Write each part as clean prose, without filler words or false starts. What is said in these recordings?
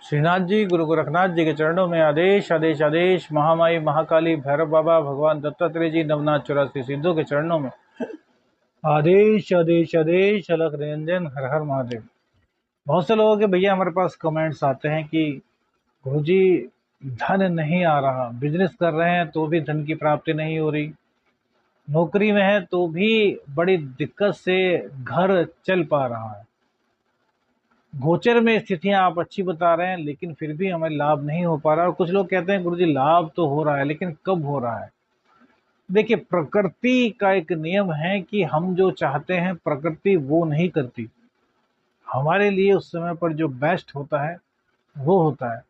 श्रीनाथ जी गुरु गोरखनाथ जी के चरणों में आदेश आदेश आदेश। महामाई महाकाली भैरव बाबा भगवान दत्तात्रेय जी नवनाथ 84 सिद्धों के चरणों में आदेश आदेश आदेश। अलख निरंजन हर हर महादेव। बहुत से लोगों के भैया हमारे पास कमेंट्स आते हैं कि गुरुजी धन नहीं आ रहा, बिजनेस कर रहे हैं तो भी धन की प्राप्ति नहीं हो रही, नौकरी में है तो भी बड़ी दिक्कत से घर चल पा रहा है, गोचर में स्थितियां आप अच्छी बता रहे हैं लेकिन फिर भी हमें लाभ नहीं हो पा रहा। और कुछ लोग कहते हैं गुरुजी लाभ तो हो रहा है लेकिन कब हो रहा है। देखिए, प्रकृति का एक नियम है कि हम जो चाहते हैं प्रकृति वो नहीं करती, हमारे लिए उस समय पर जो बेस्ट होता है वो होता है।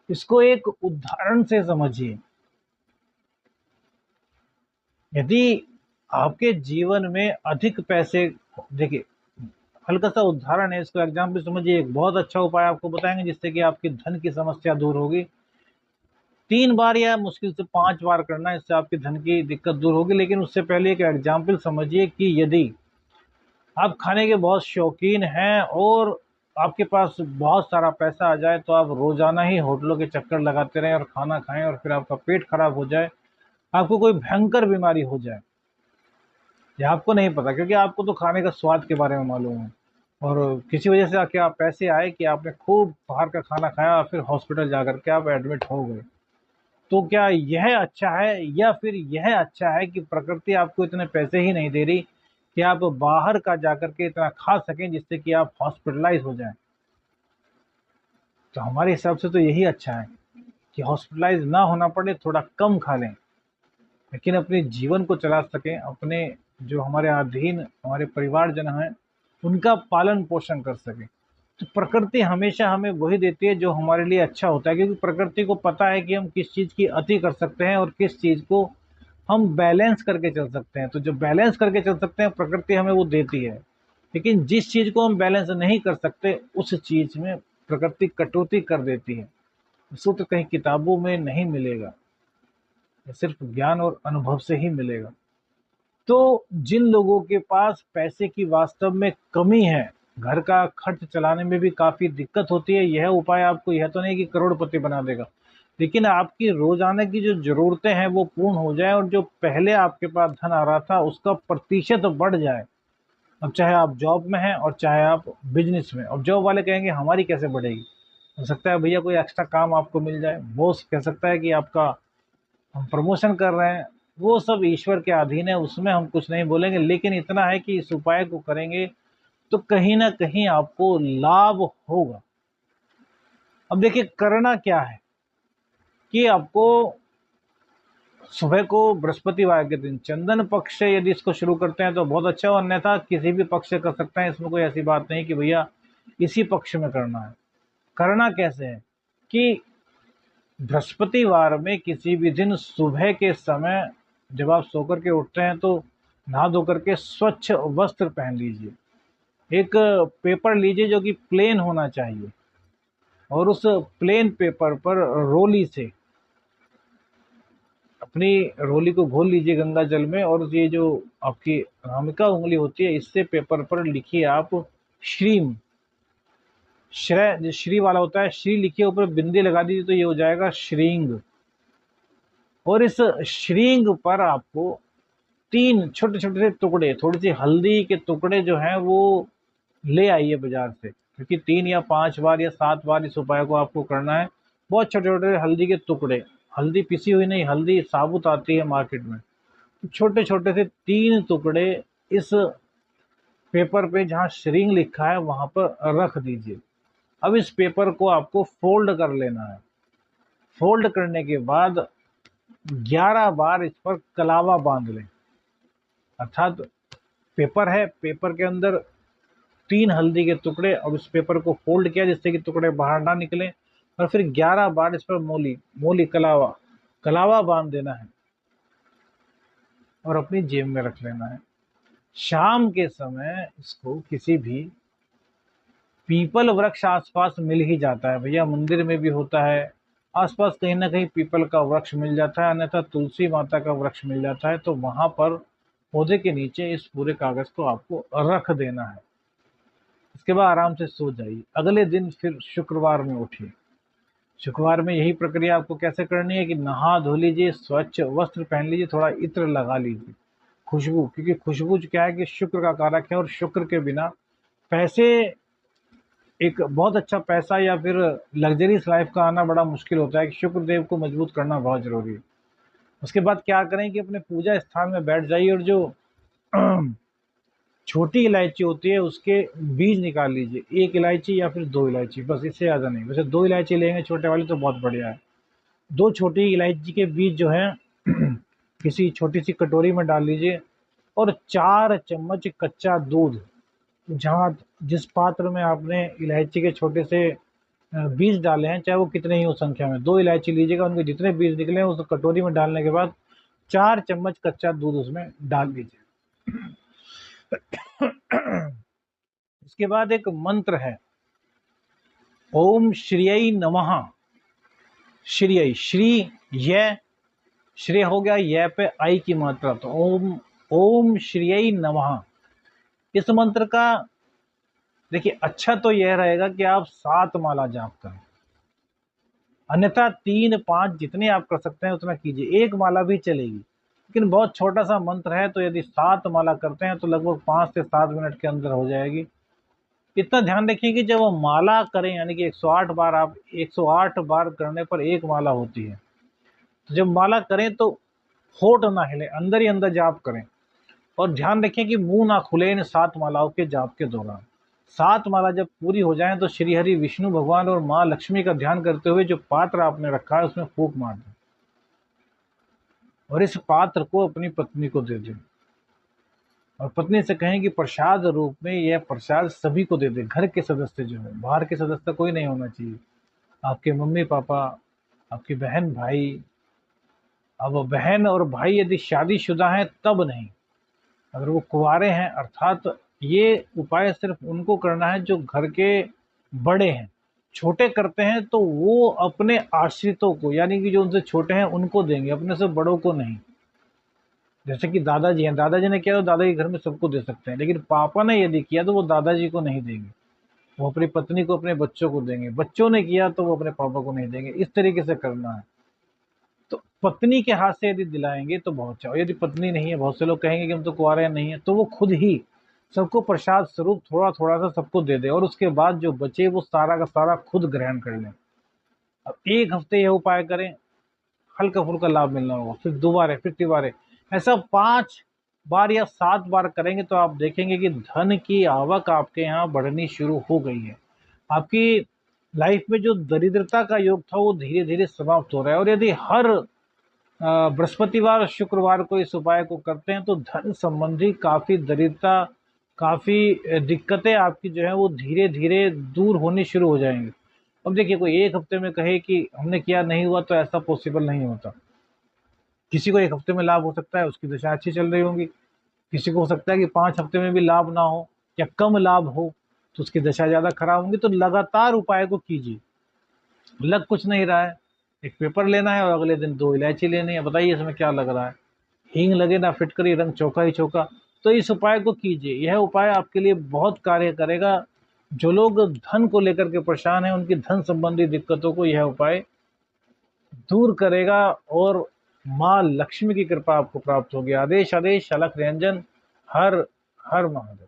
इसको एक उदाहरण से समझिए। यदि आपके जीवन में अधिक पैसे, देखिए हल्का सा उदाहरण है, इसको एग्जाम्पल समझिए। एक बहुत अच्छा उपाय आपको बताएंगे जिससे कि आपकी धन की समस्या दूर होगी। 3 बार या मुश्किल से 5 बार करना, इससे आपकी धन की दिक्कत दूर होगी। लेकिन उससे पहले एक एग्जाम्पल समझिए कि यदि आप खाने के बहुत शौकीन हैं और आपके पास बहुत सारा पैसा आ जाए तो आप रोजाना ही होटलों के चक्कर लगाते रहें और खाना खाएं और फिर आपका पेट खराब हो जाए, आपको कोई भयंकर बीमारी हो जाए, ये आपको नहीं पता क्योंकि आपको तो खाने का स्वाद के बारे में मालूम है। और किसी वजह से आके आप पैसे आए कि आपने खूब बाहर का खाना खाया और फिर हॉस्पिटल जाकर के आप एडमिट हो गए। तो क्या यह अच्छा है या फिर यह अच्छा है कि प्रकृति आपको इतने पैसे ही नहीं दे रही कि आप बाहर का जाकर के इतना खा सकें जिससे कि आप हॉस्पिटलाइज हो जाएं। तो हमारे हिसाब से तो यही अच्छा है कि हॉस्पिटलाइज ना होना पड़े, थोड़ा कम खा लें लेकिन अपने जीवन को चला सकें, अपने जो हमारे अधीन हमारे परिवारजन हैं उनका पालन पोषण कर सकें। तो प्रकृति हमेशा हमें वही देती है जो हमारे लिए अच्छा होता है, क्योंकि प्रकृति को पता है कि हम किस चीज़ की अति कर सकते हैं और किस चीज़ को हम बैलेंस करके चल सकते हैं। तो जो बैलेंस करके चल सकते हैं प्रकृति हमें वो देती है, लेकिन जिस चीज़ को हम बैलेंस नहीं कर सकते उस चीज़ में प्रकृति कटौती कर देती है। सूत्र कहीं किताबों में नहीं मिलेगा, ये सिर्फ ज्ञान और अनुभव से ही मिलेगा। तो जिन लोगों के पास पैसे की वास्तव में कमी है, घर का खर्च चलाने में भी काफ़ी दिक्कत होती है, यह उपाय आपको यह तो नहीं कि करोड़पति बना देगा, लेकिन आपकी रोज़ाना की जो ज़रूरतें हैं वो पूर्ण हो जाए और जो पहले आपके पास धन आ रहा था उसका प्रतिशत बढ़ जाए। अब चाहे आप जॉब में हैं और चाहे आप बिजनेस में। और जॉब वाले कहेंगे हमारी कैसे बढ़ेगी, हो सकता है भैया कोई एक्स्ट्रा काम आपको मिल जाए, बॉस कह सकता है कि आपका हम प्रमोशन कर रहे हैं, वो सब ईश्वर के अधीन है, उसमें हम कुछ नहीं बोलेंगे। लेकिन इतना है कि इस उपाय को करेंगे तो कहीं ना कहीं आपको लाभ होगा। अब देखिए करना क्या है कि आपको सुबह को बृहस्पतिवार के दिन चंदन पक्ष से यदि इसको शुरू करते हैं तो बहुत अच्छा है, अन्यथा किसी भी पक्ष से कर सकते हैं, इसमें कोई ऐसी बात नहीं कि भैया इसी पक्ष में करना है। करना कैसे है कि बृहस्पतिवार में किसी भी दिन सुबह के समय जब आप सोकर के उठते हैं तो नहा धो करके स्वच्छ वस्त्र पहन लीजिए, एक पेपर लीजिए जो कि प्लेन होना चाहिए और उस प्लेन पेपर पर रोली से अपनी रोली को घोल लीजिए गंगा जल में, और ये जो आपकी अनामिका उंगली होती है इससे पेपर पर लिखिए आप श्रीम, श्रेय जो श्री वाला होता है, श्री लिखिए, ऊपर बिंदी लगा दीजिए तो ये हो जाएगा श्रींग। और इस श्रींग पर आपको 3 छोटे छोटे से टुकड़े, थोड़ी सी हल्दी के टुकड़े जो हैं वो ले आइए बाजार से, क्योंकि 3 या 5 बार या 7 बार इस उपाय को आपको करना है। बहुत छोटे छोटे हल्दी के टुकड़े, हल्दी पिसी हुई नहीं, हल्दी साबुत आती है मार्केट में, तो छोटे छोटे से 3 टुकड़े इस पेपर पे जहाँ श्रींग लिखा है वहां पर रख दीजिए। अब इस पेपर को आपको फोल्ड कर लेना है। फोल्ड करने के बाद 11 बार इस पर कलावा बांध लें, अर्थात पेपर है, पेपर के अंदर 3 हल्दी के टुकड़े और उस पेपर को फोल्ड किया जिससे कि टुकड़े बाहर ना निकले, और फिर 11 बार इस पर मोली मोली कलावा कलावा बांध देना है और अपनी जेब में रख लेना है। शाम के समय इसको किसी भी पीपल वृक्ष आसपास मिल ही जाता है भैया, मंदिर में भी होता है, आसपास कहीं ना कहीं पीपल का वृक्ष मिल जाता है, अन्यथा तुलसी माता का वृक्ष मिल जाता है, तो वहां पर पौधे के नीचे इस पूरे कागज को आपको रख देना है। इसके बाद आराम से सो जाइए। अगले दिन फिर शुक्रवार में उठिए, शुक्रवार में यही प्रक्रिया आपको कैसे करनी है कि नहा धो लीजिए, स्वच्छ वस्त्र पहन लीजिए, थोड़ा इत्र लगा लीजिए, खुशबू, क्योंकि खुशबू क्या है कि शुक्र का कारक है और शुक्र के बिना पैसे, एक बहुत अच्छा पैसा या फिर लग्जरीज लाइफ का आना बड़ा मुश्किल होता है कि शुक्र देव को मजबूत करना बहुत जरूरी है। उसके बाद क्या करें कि अपने पूजा स्थान में बैठ जाइए और जो छोटी इलायची होती है उसके बीज निकाल लीजिए, एक इलायची या फिर दो इलायची, बस, इससे ज़्यादा नहीं। वैसे दो इलायची लेंगे छोटे वाली तो बहुत बढ़िया है। दो छोटी इलायची के बीज जो है किसी छोटी सी कटोरी में डाल लीजिए और 4 चम्मच कच्चा दूध, जहाँ जिस पात्र में आपने इलायची के छोटे से बीज डाले हैं, चाहे वो कितने ही हो संख्या में, दो इलायची लीजिएगा, उनके जितने बीज निकले उस कटोरी में डालने के बाद 4 चम्मच कच्चा दूध उसमें डाल दीजिए। इसके बाद एक मंत्र है, ओम श्रीय नमः। श्रीय, श्री य, श्रेय हो गया, य पे आई की मात्रा, तो ओम, ओम श्रीय नमः। इस मंत्र का देखिए अच्छा तो यह रहेगा कि आप 7 माला जाप करें, अन्यथा 3, 5 जितने आप कर सकते हैं उतना कीजिए, एक माला भी चलेगी, लेकिन बहुत छोटा सा मंत्र है तो यदि 7 माला करते हैं तो लगभग 5 से 7 मिनट के अंदर हो जाएगी। इतना ध्यान रखिए कि जब वो माला करें, यानी कि 108 बार, आप 108 बार करने पर एक माला होती है, तो जब माला करें तो होठ ना हिले, अंदर ही अंदर जाप करें, और ध्यान रखें कि मुंह ना खुले इन 7 मालाओं के जाप के दौरान। 7 माला जब पूरी हो जाएं तो श्री हरि विष्णु भगवान और माँ लक्ष्मी का ध्यान करते हुए जो पात्र आपने रखा है उसमें फूंक मार दें और इस पात्र को अपनी पत्नी को दे दें, और पत्नी से कहें कि प्रसाद रूप में यह प्रसाद सभी को दे दे, घर के सदस्य जो है, बाहर के सदस्य कोई नहीं होना चाहिए, आपके मम्मी पापा, आपकी बहन भाई। अब बहन और भाई यदि शादीशुदा हैं तब नहीं, अगर वो कुंवारे हैं, अर्थात ये उपाय सिर्फ उनको करना है जो घर के बड़े हैं। छोटे करते हैं तो वो अपने आश्रितों को, यानी कि जो उनसे छोटे हैं उनको देंगे, अपने से बड़ों को नहीं। जैसे कि दादाजी हैं, दादाजी ने किया तो दादाजी घर में सबको दे सकते हैं, लेकिन पापा ने यदि किया तो वो दादाजी को नहीं देंगे, वो अपनी पत्नी को, अपने बच्चों को देंगे। बच्चों ने किया तो वो अपने पापा को नहीं देंगे। इस तरीके से करना है। तो पत्नी के हाथ से यदि दिलाएंगे तो बहुत अच्छा। यदि पत्नी नहीं है, बहुत से लोग कहेंगे कि हम तो कुंवारे नहीं है, तो वो खुद ही सबको प्रसाद स्वरूप थोड़ा थोड़ा सा सबको दे दे, और उसके बाद जो बचे वो सारा का सारा खुद ग्रहण कर लें। अब 1 हफ्ते यह उपाय करें, हल्का फुल्का लाभ मिलना होगा, फिर दोबारा, फिर तिबारे, ऐसा 5 बार या 7 बार करेंगे तो आप देखेंगे कि धन की आवक आपके यहाँ बढ़नी शुरू हो गई है। आपकी लाइफ में जो दरिद्रता का योग था वो धीरे धीरे समाप्त हो रहा है। और यदि हर बृहस्पतिवार, शुक्रवार को इस उपाय को करते हैं तो धन संबंधी काफ़ी दरिद्रता, काफ़ी दिक्कतें आपकी जो है वो धीरे धीरे दूर होनी शुरू हो जाएंगी। अब देखिए, कोई 1 हफ्ते में कहे कि हमने किया नहीं हुआ तो ऐसा पॉसिबल नहीं होता। किसी को 1 हफ्ते में लाभ हो सकता है, उसकी दशा अच्छी चल रही होगी। किसी को हो सकता है कि 5 हफ्ते में भी लाभ ना हो या कम लाभ हो, तो उसकी दशा ज़्यादा खराब होंगी। तो लगातार उपाय को कीजिए। लग कुछ नहीं रहा है, एक पेपर लेना है और अगले दिन 2 इलायची लेनी है, बताइए इसमें क्या लग रहा है? हींग लगे ना फिटकरी, रंग चौका ही चौका। तो इस उपाय को कीजिए, यह उपाय आपके लिए बहुत कार्य करेगा। जो लोग धन को लेकर के परेशान हैं, उनकी धन संबंधी दिक्कतों को यह उपाय दूर करेगा और माँ लक्ष्मी की कृपा आपको प्राप्त होगी। आदेश आदेश अलख निरंजन, हर हर महादेव।